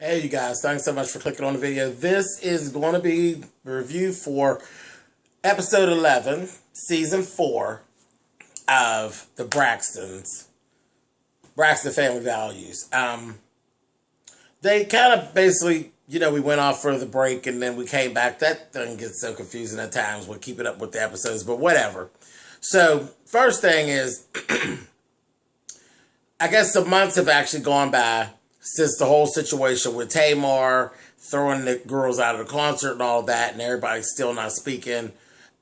Hey, you guys, thanks so much for clicking on the video. This is going to be a review for episode 11, season 4 of the Braxton Family Values. They kind of basically, we went off for the break and then we came back. That thing gets so confusing at times with keeping up with the episodes, but whatever. So, first thing is, I guess some months have actually gone by since the whole situation with Tamar throwing the girls out of the concert and all that, and everybody's still not speaking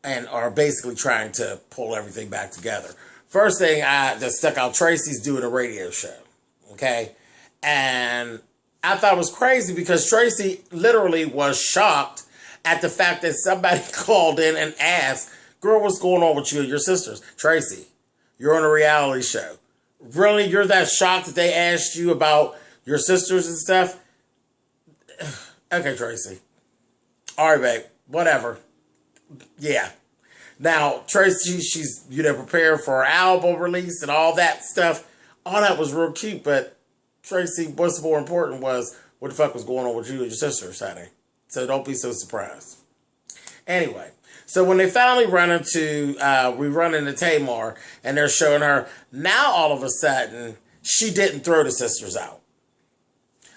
and are basically trying to pull everything back together. First thing that stuck out, Traci's doing a radio show, okay? And I thought it was crazy because Traci literally was shocked at the fact that somebody called in and asked, girl, what's going on with you and your sisters? Traci, you're on a reality show. Really? You're that shocked that they asked you about your sisters and stuff? Okay, Traci. All right, babe. Whatever. Yeah. Now, Traci, she's, prepared for her album release and all that stuff. All that was real cute, but Traci, what's more important was what the fuck was going on with you and your sisters, honey. So don't be so surprised. Anyway, so when they finally run into Tamar and they're showing her, now all of a sudden, she didn't throw the sisters out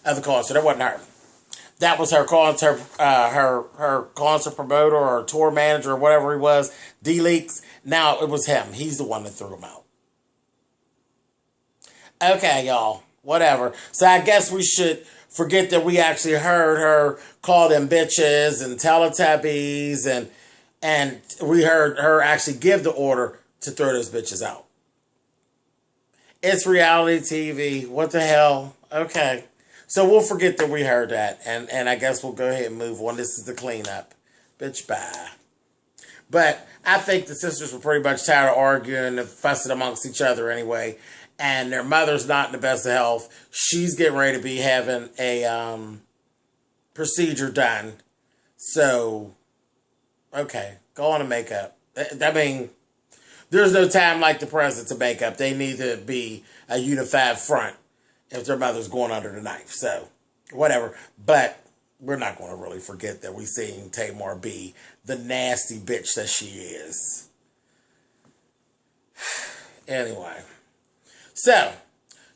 of the concert. It wasn't her. That was her concert, her concert promoter or tour manager or whatever he was, D-Leaks. Now it was him. He's the one that threw them out. Okay, y'all. Whatever. So I guess we should forget that we actually heard her call them bitches and Teletubbies, and we heard her actually give the order to throw those bitches out. It's reality TV. What the hell? Okay. So we'll forget that we heard that, and I guess we'll go ahead and move on. This is the cleanup. Bitch, bye. But I think the sisters were pretty much tired of arguing and fussing amongst each other anyway, and their mother's not in the best of health. She's getting ready to be having a procedure done. So, okay, go on and make up. I mean, there's no time like the present to make up. They need to be a unified front if their mother's going under the knife. So, whatever. But we're not going to really forget that we seen Tamar be the nasty bitch that she is. Anyway. So,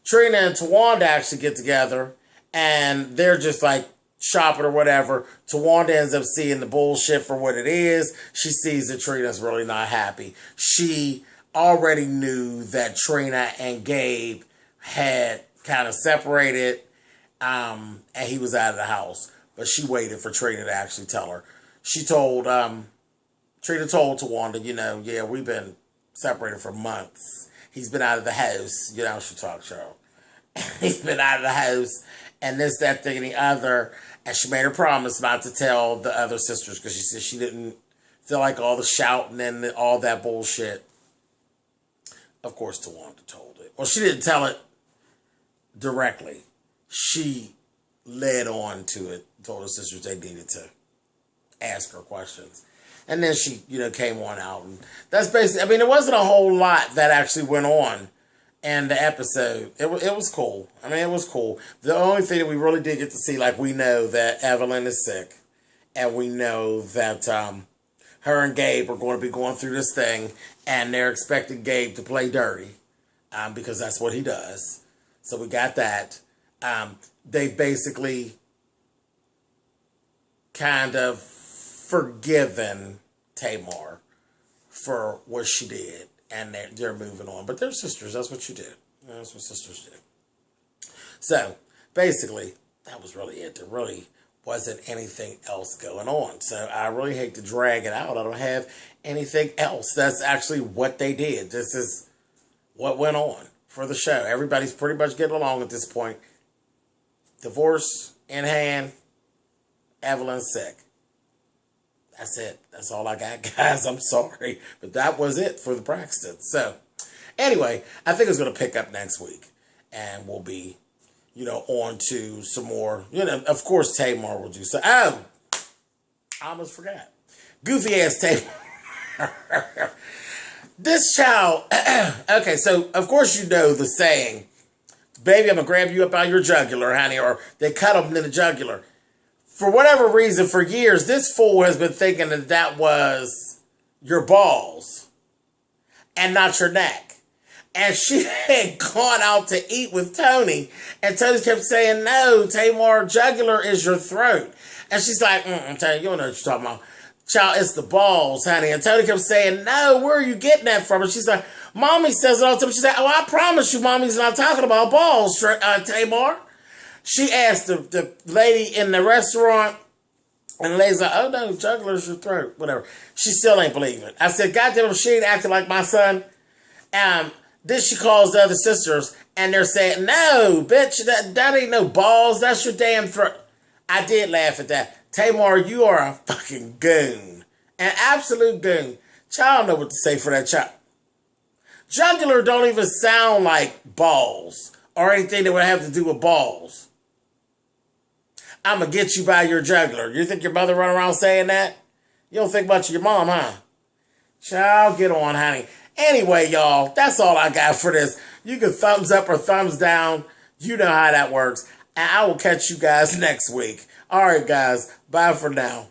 Trina and Tawanda actually get together, and they're just like shopping or whatever. Tawanda ends up seeing the bullshit for what it is. She sees that Trina's really not happy. She already knew that Trina and Gabe had kind of separated, and he was out of the house. But she waited for Trina to actually tell her. Trina told Tawanda, yeah, we've been separated for months. He's been out of the house. She talked, Cheryl. He's been out of the house, and this, that, thing, and the other. And she made her promise not to tell the other sisters because she said she didn't feel like all the shouting and all that bullshit. Of course, Tawanda told it. Well, she didn't tell it directly. She led on to it, told her sisters they needed to ask her questions. And then she, came on out. And that's basically, there wasn't a whole lot that actually went on in the episode. It was cool. It was cool. The only thing that we really did get to see, like, we know that Evelyn is sick. And we know that her and Gabe are going to be going through this thing. And they're expecting Gabe to play dirty. Because that's what he does. So we got that. They've basically kind of forgiven Tamar for what she did, and they're moving on. But they're sisters. That's what you did. That's what sisters did. So basically, that was really it. There really wasn't anything else going on. So I really hate to drag it out. I don't have anything else. That's actually what they did. This is what went on for the show. Everybody's pretty much getting along at this point. Divorce in hand. Evelyn's sick. That's it. That's all I got, guys. I'm sorry. But that was it for the Braxton. So, anyway, I think it's going to pick up next week. And we'll be, on to some more. Of course, Tamar will do so. Oh! I almost forgot. Goofy ass Tamar. This child. Okay, so, of course, the saying, baby, I'm going to grab you up out your jugular, honey, or they cut them in the jugular. For whatever reason, for years, this fool has been thinking that that was your balls and not your neck. And she had gone out to eat with Tony, and Tony kept saying, no, Tamar, jugular is your throat. And she's like, Tony, you don't know what you're talking about. Child, it's the balls, honey. And Tony kept saying, no, where are you getting that from? And she's like, Mommy says it all the time. She's like, oh, I promise you, Mommy's not talking about balls, Tamar. She asked the lady in the restaurant, and the lady's like, oh, no, jugular's your throat, whatever. She still ain't believing it. I said, goddamn, she ain't acting like my son. Then she calls the other sisters, and they're saying, no, bitch, that ain't no balls. That's your damn throat. I did laugh at that. Tamar, you are a fucking goon. An absolute goon. Child, I don't know what to say for that child. Jugular don't even sound like balls or anything that would have to do with balls. I'm going to get you by your jugular. You think your mother run around saying that? You don't think much of your mom, huh? Child, get on, honey. Anyway, y'all, that's all I got for this. You can thumbs up or thumbs down. You know how that works. And I will catch you guys next week. All right, guys. Bye for now.